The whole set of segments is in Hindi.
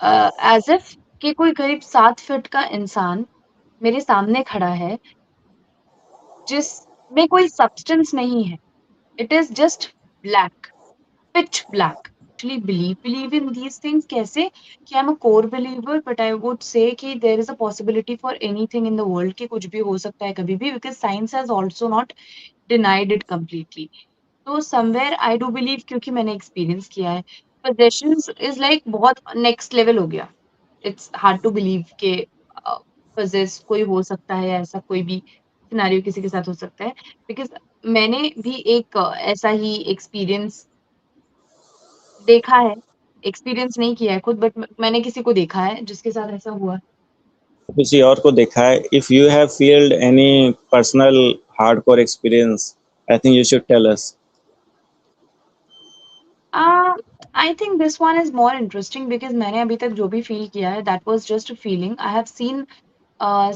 एज़ इफ कि कोई करीब 7 फीट का इंसान मेरे सामने खड़ा है, जिसमें कोई सब्सटेंस नहीं है। It is just black, pitch black. Actually believe in these things कैसे कि I am a core believer but I would say कि there is a possibility for anything in the world कि कुछ भी हो सकता है कभी भी because science has also not denied it completely. तो समवेयर आई डू बिलीव क्योंकि मैंने एक्सपीरियंस किया है। पोजेशंस इज़ लाइक बहुत नेक्स्ट लेवल हो गया। इट्स हार्ड टू बिलीव कि पोजेस कोई हो सकता है ऐसा कोई भी सिनेरियो किसी के साथ हो सकता है बिकॉज़ मैंने भी एक ऐसा ही एक्सपीरियंस देखा है, एक्सपीरियंस नहीं किया है खुद बट मैंने किसी को देखा है जिसके साथ ऐसा हुआ है। किसी और को देखा है? If you have field any personal hardcore experience, I think you should tell us. Uh, I think this one is more interesting because मैंने अभी तक जो भी फील किया है that was just a feeling. I have seen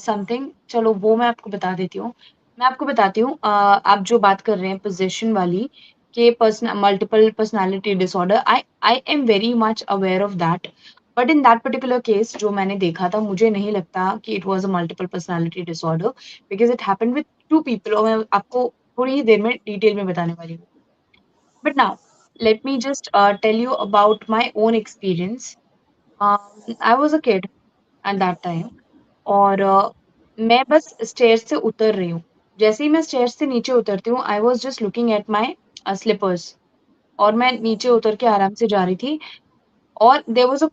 something चलो वो मैं आपको बता देती हूँ। मैं आपको बताती हूँ आप जो बात कर रहे हैं पोज़ीशन वाली कि multiple personality disorder I am very much aware of that. But in that particular case जो मैंने देखा था मुझे नहीं लगता कि it was a multiple personality disorder because it happened with 2 people और मैं आपको थोड़ी ही देर में डिटेल में बताने वाली हूँ। But now let me just tell you about my own experience. I was a kid at that time और मैं बस स्टेयर्स से उतर रही हूँ। जैसे ही मैं स्टेयर्स से नीचे उतरती हूँ, I was just looking at my slippers और मैं नीचे उतर के आराम से जा रही थी और there was a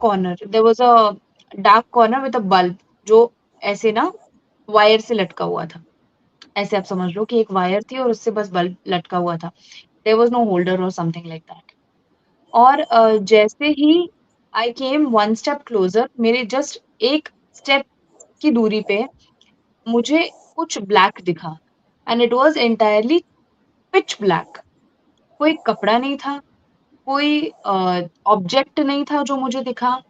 dark corner with a bulb जो ऐसे ना वायर से लटका हुआ था। ऐसे आप समझ लो कि एक वायर थी और उससे बस बल्ब लटका हुआ था। देयर वाज़ नो होल्डर और समथिंग लाइक दैट। और जैसे ही आई केम वन स्टेप क्लोज़र मेरे जस्ट एक स्टेप की दूरी पे मुझे कुछ ब्लैक दिखा and it was entirely pitch black. कोई कपड़ा नहीं था, कोई ऑब्जेक्ट नहीं था जो मुझे दिखा।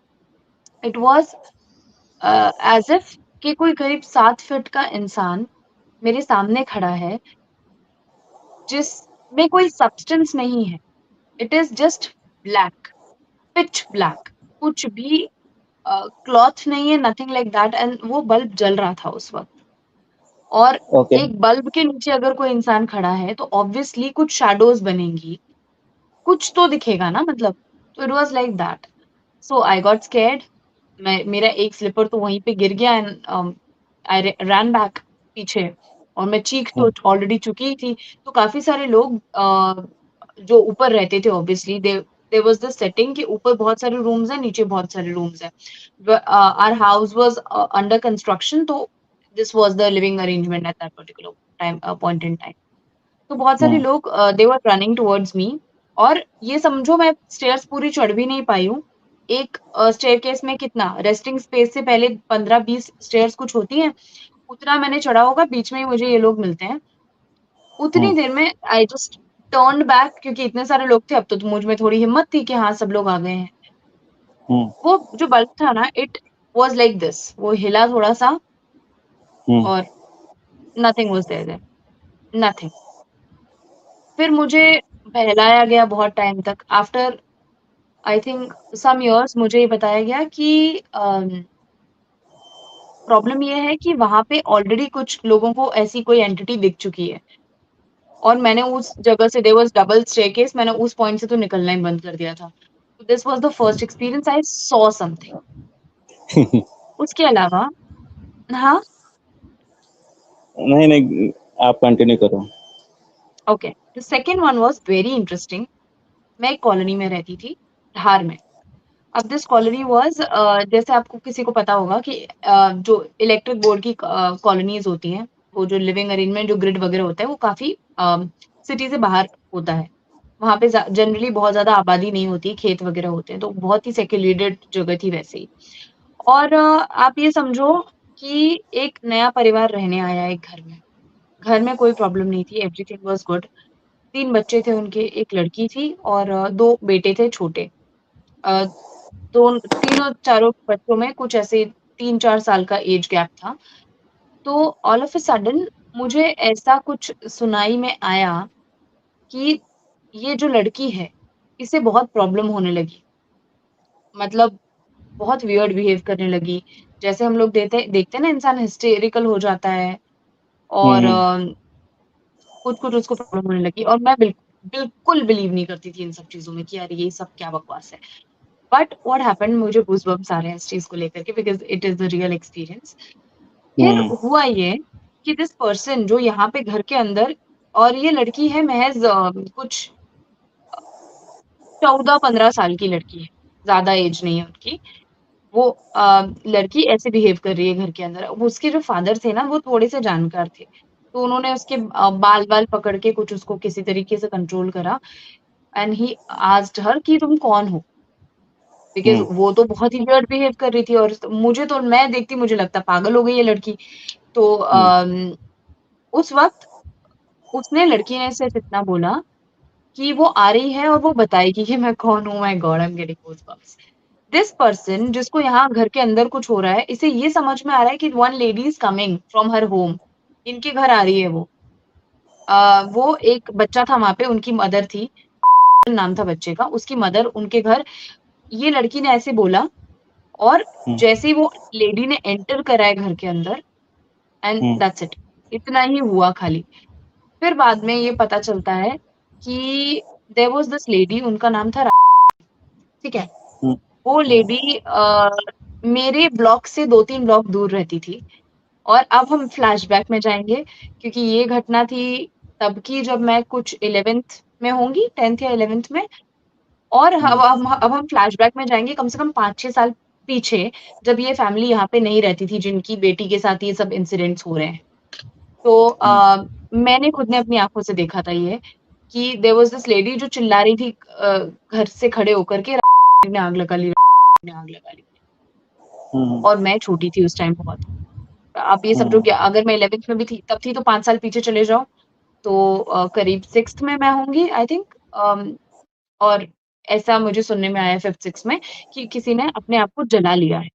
इट वाज़ एज़ इफ कि कोई करीब 7 फीट का इंसान मेरे सामने खड़ा है, जिसमें कोई सब्सटेंस नहीं है। It is just black, pitch black. कुछ भी क्लॉथ नहीं है, नथिंग लाइक दैट एंड वो बल्ब जल रहा था उस वक़्त। और ओके। एक बल्ब के नीचे अगर कोई इंसान खड़ा है, तो ऑब्वियसली कुछ शैडोज़ बनेंगी, कुछ तो दिखेगा ना मतलब। तो it was like that. So I got scared. मेरा एक स्लीपर तो वहीं पे गिर गया एंड आई रैन बैक पीछे और मैं चीख तो ऑलरेडी चुकी ही थी। तो काफ़ी सारे लोग जो ऊपर रहते थे obviously there was the setting कि ऊपर बहुत सारे रूम्स हैं, नीचे बहुत सारे रूम्स हैं। Our house was under construction तो this was the living arrangement at that particular time point in time. तो बहुत सारे लोग दे वर रनिंग टुवर्ड्स मी और ये समझो मैं स्टेयर्स पूरी चढ़ भी नहीं पाई हूँ। एक स्टेयरकेस में कितना रेस्टिंग स्पेस से पहले 15-20 स्टेयर्स कुछ होती हैं, उतना मैंने चढ़ा होगा, बीच में ही मुझे ये लोग मिलते हैं। उतनी देर में आई जस्ट टर्न्ड बैक क्योंकि इतने सारे लोग थे, अब तो मुझ में थोड़ी हिम्मत थी कि हाँ, सब लोग आ गए हैं। वो जो बल्ब था ना इट वाज़ लाइक दिस वो हिला थोड़ा-सा और nothing was there then, nothing. फिर मुझे बहलाया गया बहुत टाइम तक after I think some years मुझे ये बताया गया कि प्रॉब्लम ये है कि वहाँ पे ऑलरेडी कुछ लोगों को ऐसी कोई एंटिटी दिख चुकी है और मैंने उस जगह से देयर वाज़ डबल स्टेयरकेस मैंने उस पॉइंट से तो निकलना ही बंद कर दिया था। This was the first experience I saw something. उसके अलावा हाँ, नहीं नहीं, आप कंटिन्यू करो। Okay. The second one was very interesting. मैं एक कॉलोनी में रहती थी, धार में। अब दिस कॉलोनी वाज़ जैसे आपको किसी को पता होगा कि जो इलेक्ट्रिक बोर्ड की कॉलोनीज़ होती हैं, वो जो लिविंग अरेंजमेंट जो ग्रिड वगैरह होता है, वो काफ़ी सिटी से बाहर होता है। वहाँ पे जनरली बहुत ज़्यादा आबादी नहीं होती, खेत वगैरह होते हैं, तो बहुत ही सेक्लूडेड जगह थी वैसे ही। और आप ये समझो कि एक नया परिवार रहने आया है एक घर में। घर में कोई प्रॉब्लम नहीं थी, एवरीथिंग वाज़ गुड। 3 बच्चे थे उनके, 1 लड़की थी और 2 बेटे थे छोटे। अ, दोन तीनों चारों बच्चों में कुछ ऐसे 3-4 साल का एज गैप था। तो ऑल ऑफ अ सडन मुझे ऐसा कुछ सुनाई में आया कि ये जो लड़की है, इसे बहुत प्रॉब्लम होने लगी। मतलब बहुत वियर्ड बिहेव करने लगी। जैसे हम लोग देखते हैं ना, इंसान हिस्टेरिकल हो जाता है और हम्म कुछ-कुछ उसको प्रॉब्लम होने लगी और मैं बिल्कुल बिलीव नहीं करती थी इन सब चीज़ों में कि यार ये सब क्या बकवास है। बट व्हाट हैपेंड, मुझे गूज़बम्प्स आ रहे हैं इस चीज़ को लेकर के because it is the real experience. फिर हम्म हुआ ये कि दिस पर्सन जो यहाँ पे घर के अंदर, और ये लड़की है महज़ कुछ 14-15 साल की लड़की है, ज़्यादा एज नहीं है उनकी। वो लड़की ऐसे बिहेव कर रही है घर के अंदर। अब उसके जो फादर थे ना, वो थोड़े-से जानकार थे। तो उन्होंने उसके बाल-वाल पकड़ के कुछ उसको किसी तरीके से कंट्रोल करा एंड ही आस्क्ड हर कि तुम कौन हो? बिकॉज़ हम्म वो तो बहुत ही वियर्ड बिहेव कर रही थी और मुझे तो, मैं देखती मुझे लगता पागल हो गई है लड़की। तो हम्म उस वक़्त उसने लड़की ने सिर्फ़ इतना बोला कि वो आ रही है और वो बताएगी कि मैं कौन हूँ। My God! I am getting goosebumps. This person जिसको यहाँ घर के अंदर कुछ हो रहा है, इसे ये समझ में आ रहा है कि one lady is coming from her home. इनके घर आ रही है वो। वो एक बच्चा था वहाँ पे, उनकी मदर थी, नाम था बच्चे का, उसकी मदर उनके घर, ये लड़की ने ऐसे बोला और हम्म जैसे ही वो लेडी ने एंटर करा है घर के अंदर एंड हम्म दैट्स इट। इतना ही हुआ खाली। फिर बाद में ये पता चलता है कि देयर वाज़ दिस लेडी, उनका नाम था ठीक है? हम्म वो लेडी मेरे ब्लॉक से 2-3 ब्लॉक दूर रहती थी। और अब हम फ्लैशबैक में जाएँगे क्योंकि ये घटना थी तब की, जब मैं कुछ 11th में होंगी, 10th या 11th में। और हम्म अब हम फ्लैशबैक में जाएँगे कम से कम 5-6 साल पीछे, जब ये फैमिली यहाँ पे नहीं रहती थी, जिनकी बेटी के साथ ये सब इंसिडेंट्स हो रहे हैं। तो हम्म मैंने खुद ने अपनी आँखों से देखा था ये, कि देयर वाज़ दिस लेडी जो चिल्ला रही थी घर से खड़े होकर के, ने आग लगा ली, ने आग लगा ली। हम्म और मैं छोटी थी उस टाइम बहुत। आप ये समझो कि अगर मैं 11th में भी थी तब थी, तो 5 साल पीछे चले जाओ, तो करीब 6th में मैं होंगी आई थिंक। और ऐसा मुझे सुनने में आया 5th-6th में कि किसी ने अपने आप को जला लिया है।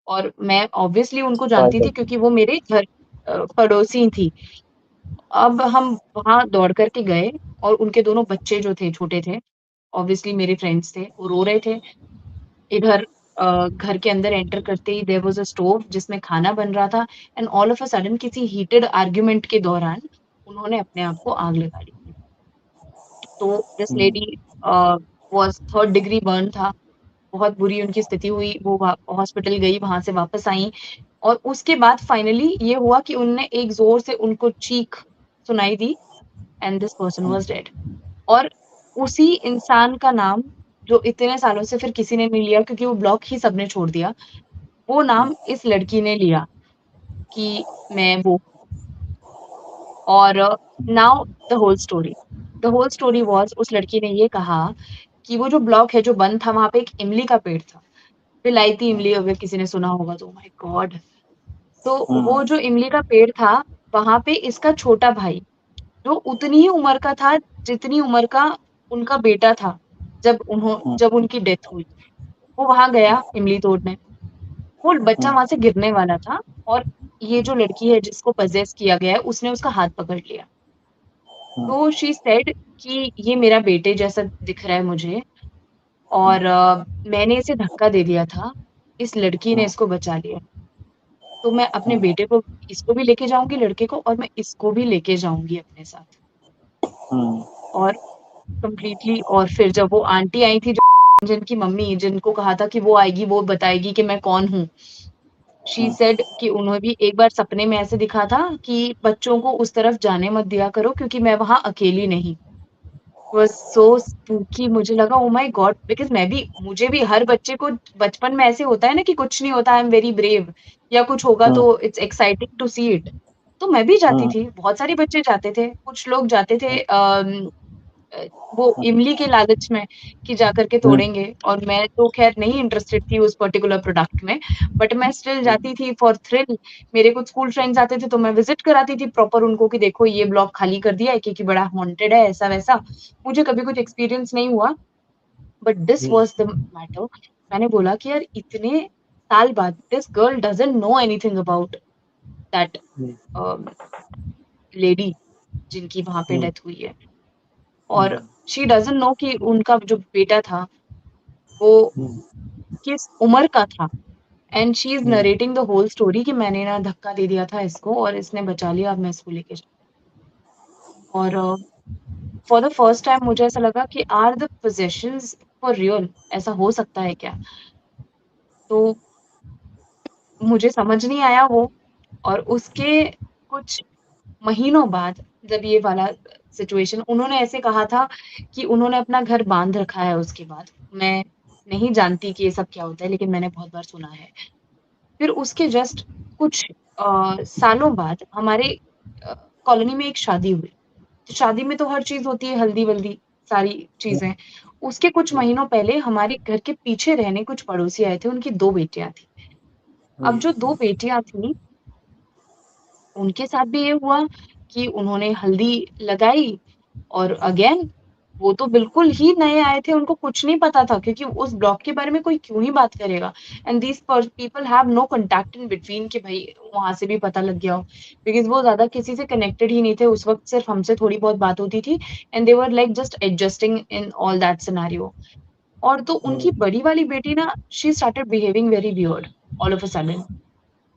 और मैं ऑब्वियसली उनको जानती थी पागल क्योंकि वो मेरे घर पड़ोसी थी। अब हम वहाँ दौड़ कर के गए और उनके दोनों बच्चे जो थे, छोटे थे, ऑब्वियसली मेरे फ्रेंड्स थे, वो रो रहे थे। इधर घर के अंदर एंटर करते ही देयर वाज़ अ स्टोव जिसमें खाना बन रहा था and all of a sudden किसी हीटेड आर्गुमेंट के दौरान उन्होंने अपने आप को आग लगा ली। तो this hmm lady was 3rd degree burn था। बहुत बुरी उनकी स्थिति हुई, वो हॉस्पिटल गई, वहाँ से वापस आई और उसके बाद फाइनली ये हुआ कि उनने एक ज़ोर से उनको चीख सुनाई दी and this person was dead. और उसी इंसान का नाम, जो इतने सालों से फिर किसी ने नहीं लिया क्योंकि वो ब्लॉक ही सबने छोड़ दिया, वो नाम इस लड़की ने लिया कि मैं वो। और now the whole story. The whole story was, उस लड़की ने ये कहा कि वो जो ब्लॉक है, जो बंद था, वहाँ पे एक इमली का पेड़ था। विलायती इमली, अगर किसी ने सुना होगा तो, ओह माय गॉड! तो वो जो इमली का पेड़ था, वहाँ पे इसका छोटा भाई, जो उतनी ही उम्र का था जितनी उम्र का उनका बेटा था, जब उनकी डेथ हुई। वो वहाँ गया इमली तोड़ने। वो बच्चा वहाँ से गिरने वाला था और ये जो लड़की है जिसको पॉसेस किया गया है, उसने उसका हाथ पकड़ लिया। तो शी सेड कि ये मेरा बेटे जैसा दिख रहा है मुझे और मैंने इसे धक्का दे दिया था, इस लड़की ने इसको बचा लिया। तो मैं अपने बेटे को, इसको भी लेके जाऊँगी लड़के को, और मैं इसको भी लेके जाऊँगी अपने साथ। और कंप्लीटली, और फिर जब वो आंटी आई थी, जो जिनकी मम्मी, जिनको कहा था कि वो आएगी, वो बताएगी कि मैं कौन हूँ। शी सेड कि उन्हें भी एक बार सपने में ऐसे दिखा था कि बच्चों को उस तरफ जाने मत दिया करो क्योंकि मैं वहाँ अकेली नहीं। वाज़ सो स्पूकी, मुझे लगा ओह माय गॉड! बिकॉज़ मुझे भी, हर बच्चे को बचपन में ऐसे होता है ना कि कुछ नहीं होता, आई एम वेरी ब्रेव, या कुछ होगा तो it's exciting to see it. तो मैं भी जाती थी, बहुत सारे बच्चे जाते थे, कुछ लोग जाते थे अ, वो इमली के लालच में कि जाकर के तोड़ेंगे, और मैं तो ख़ैर नहीं इंटरेस्टेड थी उस पर्टिकुलर प्रोडक्ट में, बट मैं स्टिल जाती थी फॉर थ्रिल। मेरे कुछ स्कूल फ्रेंड्स आते थे तो मैं विज़िट कराती थी प्रॉपर उनको कि देखो ये ब्लॉक खाली कर दिया है क्योंकि बड़ा हॉन्टेड है, ऐसा-वैसा। मुझे कभी कुछ एक्सपीरियंस नहीं हुआ, but this was the matter. मैंने बोला कि यार इतने साल बाद this girl doesn't know anything about that a, lady जिनकी वहाँ पे डेथ हुई है, और शी डज़न्ट नो कि उनका जो बेटा था वो किस उम्र का था, and she is hmm, narrating the whole story कि मैंने ना धक्का दे दिया था इसको और इसने बचा लिया, अब मैं इसको लेके जा। और फॉर द फर्स्ट टाइम मुझे ऐसा लगा कि are the possessions for real, ऐसा हो सकता है क्या? तो मुझे समझ नहीं आया वो। और उसके कुछ महीनों बाद जब ये वाला सिचुएशन, उन्होंने ऐसे कहा था कि उन्होंने अपना घर बांध रखा है उसके बाद। मैं नहीं जानती कि ये सब क्या होता है, लेकिन मैंने बहुत बार सुना है। फिर उसके जस्ट कुछ सालों बाद हमारे अ, कॉलोनी में एक शादी हुई। तो शादी में तो हर चीज़ होती है, हल्दी-वल्दी सारी चीज़ें। उसके कुछ महीनों पहले हमारे घर के पीछे रहने कुछ पड़ोसी आए थे, उनकी 2 बेटियाँ थीं। अब जो 2 बेटियाँ थीं, उनके साथ भी ये हुआ कि उन्होंने हल्दी लगाई, और अगेन वो तो बिल्कुल ही नए आए थे, उनको कुछ नहीं पता था, क्योंकि उस ब्लॉक के बारे में कोई क्यों ही बात करेगा। And these people have no contact in between कि भई वहाँ से भी पता लग गया हो। बिकॉज़ वो ज़्यादा किसी से कनेक्टेड ही नहीं थे, उस वक़्त सिर्फ़ हमसे थोड़ी बहुत बात होती थी, and they were like just adjusting in all that scenario. और तो उनकी हम्म, बड़ी वाली बेटी ना, she started behaving very weird all of a sudden.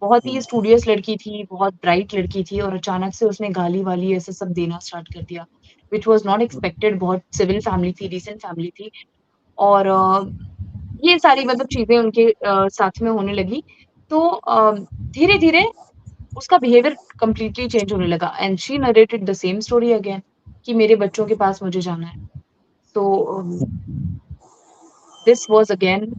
बहुत ही स्टूडियस लड़की थी, बहुत ब्राइट लड़की थी, और अचानक से उसने गाली-वाली ऐसे सब देना स्टार्ट कर दिया, व्हिच वाज़ नॉट एक्सपेक्टेड। बहुत सिविल फैमिली थी, डिसेंट फैमिली थी। और ये सारी मतलब चीज़ें उनके साथ में होने लगी। तो धीरे-धीरे उसका बिहेवियर कंप्लीटली चेंज होने लगा, and she narrated the same story again कि मेरे बच्चों के पास मुझे जाना है। तो दिस वाज़ अगेन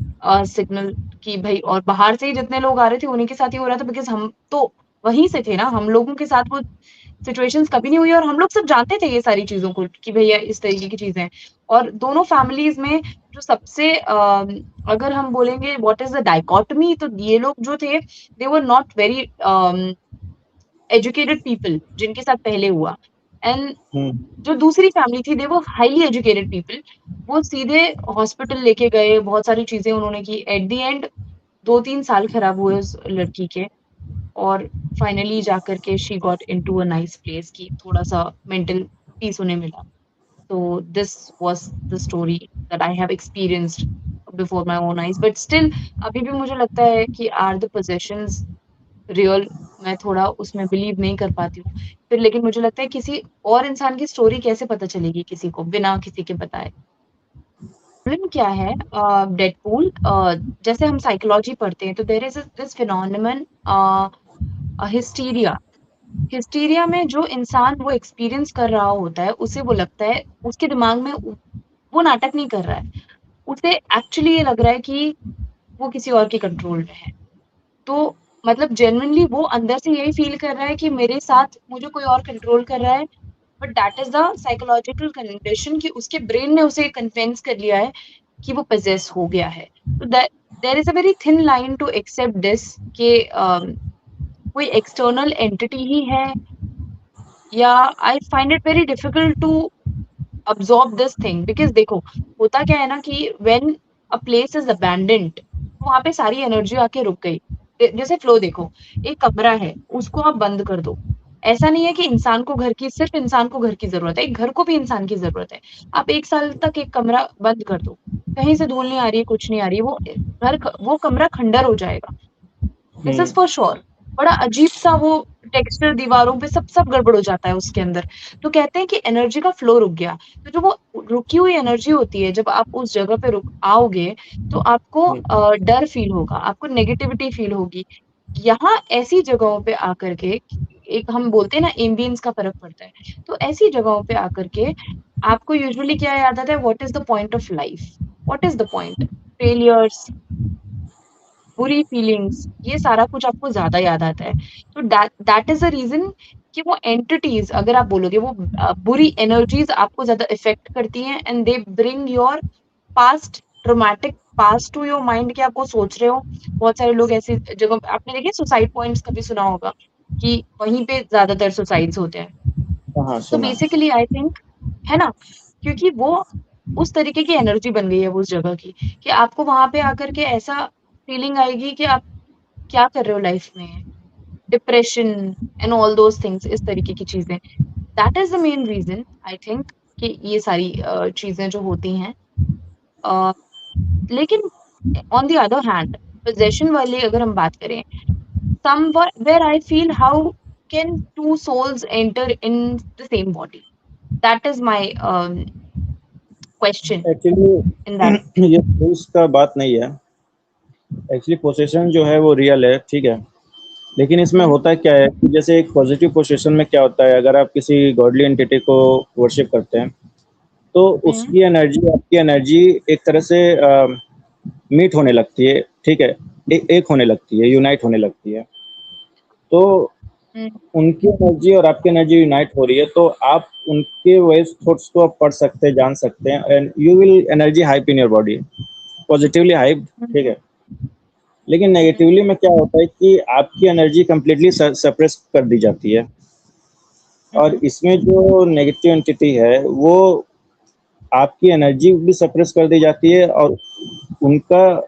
सिग्नल कि भई, और बाहर से ही जितने लोग आ रहे थे उन्हीं के साथ ही हो रहा था, बिकॉज़ हम तो वहीं से थे ना, हम लोगों के साथ वो सिचुएशंस कभी नहीं हुई, और हम लोग सब जानते थे ये सारी चीज़ों को कि भैया इस तरीके की चीज़ें हैं। और दोनों फैमिलीज़ में जो सबसे अगर हम बोलेंगे व्हाट इज़ द डाइकोटोमी, तो ये लोग जो थे, they were not very educated people जिनके साथ पहले हुआ, एंड हम्म, जो दूसरी फैमिली थी, दे वर हाइली एजुकेटेड पीपल। वो सीधे हॉस्पिटल लेके गए, बहुत सारी चीज़ें उन्होंने की। एट द एंड 2-3 साल खराब हुए उस लड़की के, और फाइनली जाकर के she got into a nice place कि थोड़ा-सा मेंटल पीस उन्हें मिला। तो this was the story that I have experienced before my own eyes, but still अभी भी मुझे लगता है कि आर द पोजेशंस रियल, मैं थोड़ा उसमें बिलीव नहीं कर पाती हूँ। फिर लेकिन मुझे लगता है किसी और इंसान की स्टोरी कैसे पता चलेगी किसी को बिना किसी के बताए। प्रॉब्लम क्या है डेडपूल, जैसे हम साइकोलॉजी पढ़ते हैं तो there is this phenomenon hysteria. Hysteria में जो इंसान वो एक्सपीरियंस कर रहा होता है, उसे वो लगता है उसके दिमाग में वो नाटक नहीं कर रहा है। उसे एक्चुअली ये लग रहा है कि वो किसी और के कंट्रोल में है। तो मतलब जेन्युइनली वो अंदर से यही फ़ील कर रहा है कि मेरे साथ मुझे कोई और कंट्रोल कर रहा है, but that is the psychological condition कि उसके ब्रेन ने उसे कन्विंस कर लिया है कि वो पॉसेस हो गया है। तो there is a very thin line to accept this कि कोई एक्सटर्नल एंटिटी ही है, या I find it very difficult to absorb this thing, because देखो, होता क्या है ना कि when a place is abandoned, तो वहाँ पे सारी एनर्जी आके रुक गई। जैसे फ्लो देखो, एक कमरा है, उसको आप बंद कर दो। ऐसा नहीं है कि इंसान को घर की, सिर्फ़ इंसान को घर की ज़रूरत है, एक घर को भी इंसान की ज़रूरत है। आप 1 साल तक एक कमरा बंद कर दो, कहीं से धूल नहीं आ रही है, कुछ नहीं आ रही है, वो कमरा खंडर हो जाएगा। This is hmm, for sure. बड़ा अजीब-सा वो टेक्सचर दीवारों पे सब गड़बड़ हो जाता है उसके अंदर। तो कहते हैं कि एनर्जी का फ्लो रुक गया। तो जो वो रुकी हुई एनर्जी होती है, जब आप उस जगह पे रुक आओगे, तो आपको हम्म, डर फ़ील होगा, आपको नेगेटिविटी फ़ील होगी। यहाँ ऐसी जगहों पे आकर के, एक हम बोलते हैं ना, एम्बियंस का फ़र्क पड़ता है। तो ऐसी जगहों पे आकर के आपको यूजुअली क्या याद आता है? What is the point of life? What is the point? Failures, बुरी फीलिंग्स, ये सारा कुछ आपको ज़्यादा याद आता है। तो that that is the reason कि वो एंटिटीज़, अगर आप बोलोगे, वो बुरी एनर्जीज़ आपको ज़्यादा इफ़ेक्ट करती हैं, and they bring your past, traumatic past to your mind, कि आप वो सोच रहे हो। बहुत सारे लोग ऐसी जगहों पे, आपने देखिए सुसाइड पॉइंट्स कभी सुना होगा कि वहीं पे ज़्यादातर सुसाइड्स होते हैं। हाँ तो सुना है। बेसिकली आई थिंक, है ना? क्योंकि वो उस तरीके की एनर्जी बन गई है वो उस जगह की, कि आपको वहाँ पे आकर के ऐसा फीलिंग आएगी कि आप क्या कर रहे हो लाइफ में? Depression and all those things, इस तरीके की चीज़ें। That is the main reason I think कि ये सारी चीज़ें जो होती हैं। अ, लेकिन on the other hand possession वाली अगर हम बात करें, somewhere I feel how can two souls enter in the same body? That is my question in that. Actually ये रूल्स का बात नहीं है। एक्चुअली पोसेशन जो है वो रियल है, ठीक है। लेकिन इसमें Hmm. होता क्या है कि जैसे एक पॉजिटिव पोसेशन में क्या होता है, अगर आप किसी गॉडली एंटिटी को वर्शिप करते हैं तो Hmm. उसकी एनर्जी आपकी एनर्जी एक तरह से मीट होने लगती है, ठीक है। एक होने लगती है, यूनाइट होने लगती है। तो Hmm. उनकी एनर्जी और आपकी एनर्जी यूनाइट हो रही है, तो आप उनके वेव थॉट्स को आप पढ़ सकते हैं, जान सकते हैं, and you will energy hype in your body, positively hype, ठीक Hmm. है। लेकिन Hmm. नेगेटिवली में क्या होता है कि आपकी एनर्जी कंप्लीटली सप्रेस कर दी जाती है। और Hmm. इसमें जो नेगेटिव एंटिटी है वो आपकी एनर्जी भी सप्रेस कर दी जाती है, और उनका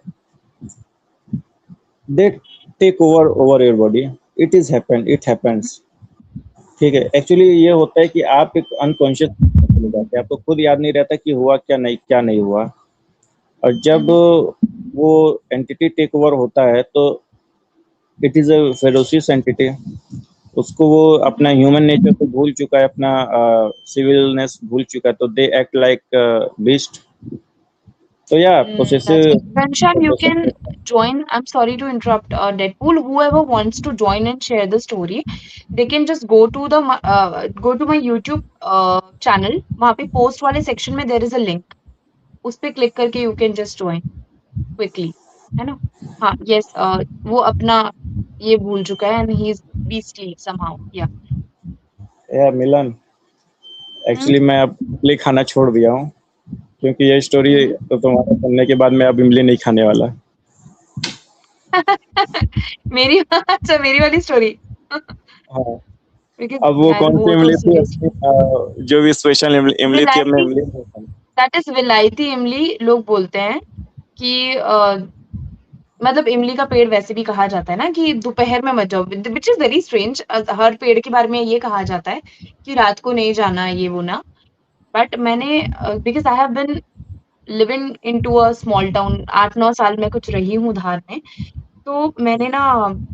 they take over over your body. It is happen, it happens, ठीक है। एक्चुअली ये होता है कि आप एक अनकॉन्शियस चले जाते हैं, आपको खुद याद नहीं रहता कि हुआ क्या नहीं हुआ। और जब Hmm. वो एंटिटी टेक ओवर होता है तो it is a ferocious entity. उसको वो अपना Hmm. ह्यूमन नेचर को भूल चुका है, अपना सिविलनेस भूल चुका है, तो दे एक्ट लाइक बीस्ट। तो या That's possessive good. Ghanshyam, you can join. I'm sorry to interrupt, Deadpool. Whoever wants to join and share the story, they can just go to my YouTube channel. वहाँ पे post वाले section में there is a link. उस पे click करके you can just join quickly. है ना? हाँ, yes. वो अपना ये भूल चुका है and he is beastly somehow. Yeah. या मिलन, Hmm? एक्चुअली मैं अब इमली खाना छोड़ दिया हूँ, क्योंकि ये स्टोरी Hmm? तो तुम्हारा सुनने के बाद मैं अब इमली नहीं खाने वाला। मेरी अच्छा मेरी वाली story. हाँ। Because अब वो यार कौन सी वो तो इमली थी seriously. अपनी, जो भी स्पेशल इमली इमली थी, अब मैं विलायती इमली नहीं खाऊंगा। दैट इज विलायती इमली लोग बोलते हैं कि मतलब इमली का पेड़ वैसे भी कहा जाता है ना कि दोपहर में मत जाओ, विच इज वेरी स्ट्रेंज। हर पेड़ के बारे में ये कहा जाता है कि रात को नहीं जाना ये वो ना। बट मैंने because I have been living in to a small town, 8-9 साल मैं कुछ रही हूँ धार में। तो मैंने ना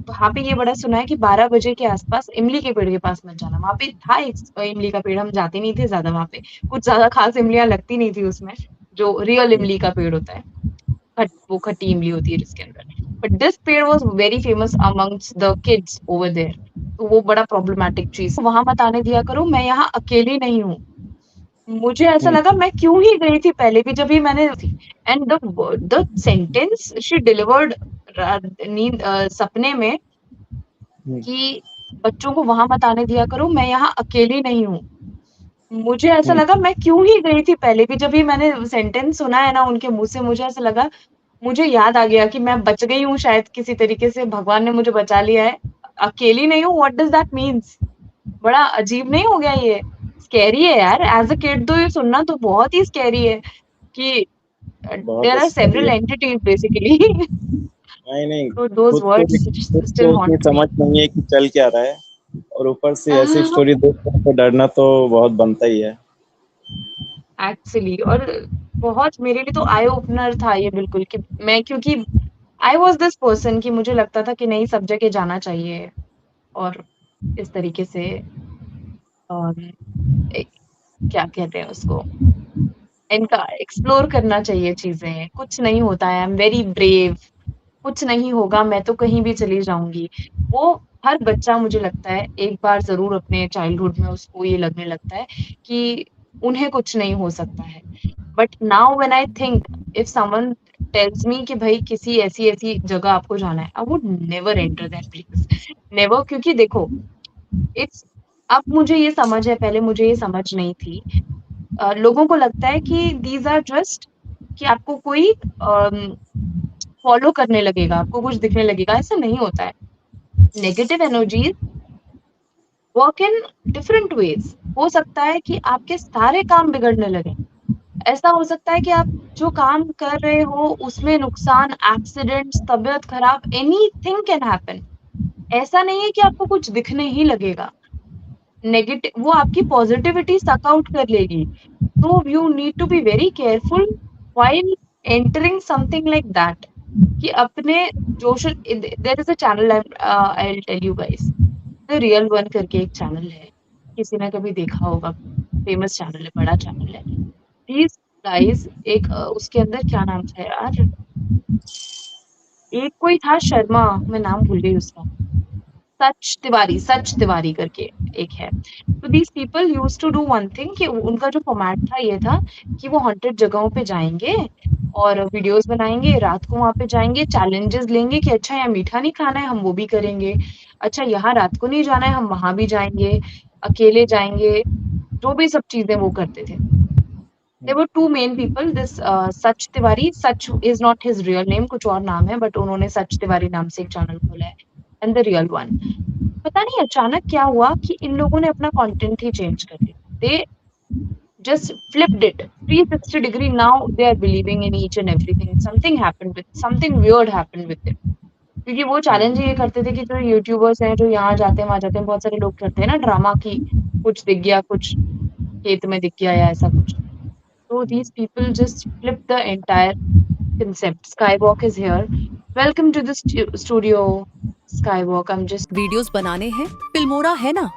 वहाँ पे ये बड़ा सुना है कि 12 बजे के आसपास इमली के पेड़ के पास मत जाना। वहाँ पे था एक इमली का पेड़, हम जाते नहीं थे ज्यादा वहाँ पे, कुछ ज्यादा खास इमलियां लगती नहीं थी उसमें, जो रियल इमली का पेड़ होता है, वो खट्टी इमली होती है जिसके अंदर। बट दिस पेड़ was very famous amongst the kids over there. तो वो बड़ा प्रॉब्लमैटिक चीज, वहां मत आने दिया करो, मैं यहाँ अकेली नहीं हूँ। मुझे ऐसा हम्म, लगा मैं क्यों ही गई थी पहले भी जब भी मैंने थी। And the sentence she delivered नींद सपने में हम्म, कि बच्चों को वहां मत आने दिया करो, मैं यहाँ अकेली नहीं हूँ। मुझे ऐसा हम्म, लगा मैं क्यों ही गई थी पहले भी जब भी मैंने सेंटेंस सुना है ना उनके मुंह से। मुझे ऐसा लगा, मुझे याद आ गया कि मैं बच गई हूँ शायद किसी तरीके से, भगवान ने मुझे बचा लिया है, अकेली नहीं हूँ। What does that means? बड़ा अजीब नहीं हो गया ये? स्कैरी है यार, एज अ किड तो ये सुनना तो बहुत ही स्कैरी है कि बहुत देयर आर अच्छा सेवरल है। Entities basically. नहीं नहीं, so those खुद को words खुद still को भी haunt me. समझ नहीं है कि चल क्या रहा है, और ऊपर से ऐसी स्टोरी देख कर तो डरना तो बहुत बनता ही है। एक्चुअली, और बहुत मेरे लिए तो आई ओपनर था ये बिल्कुल कि मैं, क्योंकि आई वाज दिस पर्सन कि मुझे लगता था कि नहीं सब जगह जाना चाहिए और इस तरीके से एक, क्या कहते हैं उसको, इनका एक्सप्लोर करना चाहिए चीजें। कुछ नहीं होता है, आई एम वेरी ब्रेव, कुछ नहीं होगा, मैं तो कहीं भी चली जाऊंगी। वो हर बच्चा मुझे लगता है एक बार जरूर अपने चाइल्डहुड में उसको ये लगने लगता है कि उन्हें कुछ नहीं हो सकता है। But now when I think, if someone tells me कि भाई किसी ऐसी ऐसी जगह आपको जाना है, I would never enter that place, never. क्योंकि देखो, इट्स, अब मुझे ये समझ है, पहले मुझे ये समझ नहीं थी। लोगों को लगता है कि दीज आर जस्ट कि आपको कोई फॉलो करने लगेगा, आपको कुछ दिखने लगेगा। ऐसा नहीं होता है। Negative energies work in different ways. हो सकता है कि आपके सारे काम बिगड़ने लगे। ऐसा हो सकता है कि आप जो काम कर रहे हो उसमें नुकसान, एक्सीडेंट्स, तबीयत खराब, एनीथिंग कैन हैपन। ऐसा नहीं है कि आपको कुछ दिखने ही लगेगा। नेगेटिव वो आपकी पॉजिटिविटी सक आउट कर लेगी। तो you need to be very careful while entering something like that. कि अपने there is a channel, I will tell you guys, the real one करके एक चैनल है, किसी ने कभी देखा होगा, फेमस चैनल है, बड़ा चैनल है। दीज गाइस एक उसके अंदर क्या नाम था यार, एक कोई था शर्मा, मैं नाम भूल गई उसका, सच तिवारी करके एक है। तो these people used to do one thing कि उनका जो फॉर्मेट था ये था कि वो हॉन्टेड जगहों पे जाएँगे और वीडियोज़ बनाएँगे, रात को वहाँ पे जाएँगे, चैलेंजेस लेंगे कि अच्छा यहाँ मीठा नहीं खाना है, हम वो भी करेंगे। अच्छा यहाँ रात को नहीं जाना है, हम वहाँ भी जाएँगे, अकेले जाएँगे, जो भी सब चीज़ें वो करते थे। There were two main people, this such Tiwari, such is not his real name, कुछ और नाम है, बट उन्होंने सच तिवारी नाम से एक चैनल खोला है, एंड द रियल वन। पता नहीं अचानक क्या हुआ कि इन लोगों ने अपना कंटेंट ही चेंज कर दिया। They just flipped it 360 degree. Now they are believing in each and everything. Something weird happened with it. क्योंकि वो चैलेंज ये करते थे कि जो यूट्यूबर्स हैं, जो यहाँ जाते हैं, वहाँ जाते हैं, बहुत सारे लोग करते हैं ना ड्रामा कि कुछ दिख गया, कुछ खेत में दिख गया या ऐसा कुछ। So these people just flip the entire concept. Skywalk is here. Welcome to the studio, Skywalk. I'm just videos बनाने हैं, फिल्मोरा है ना।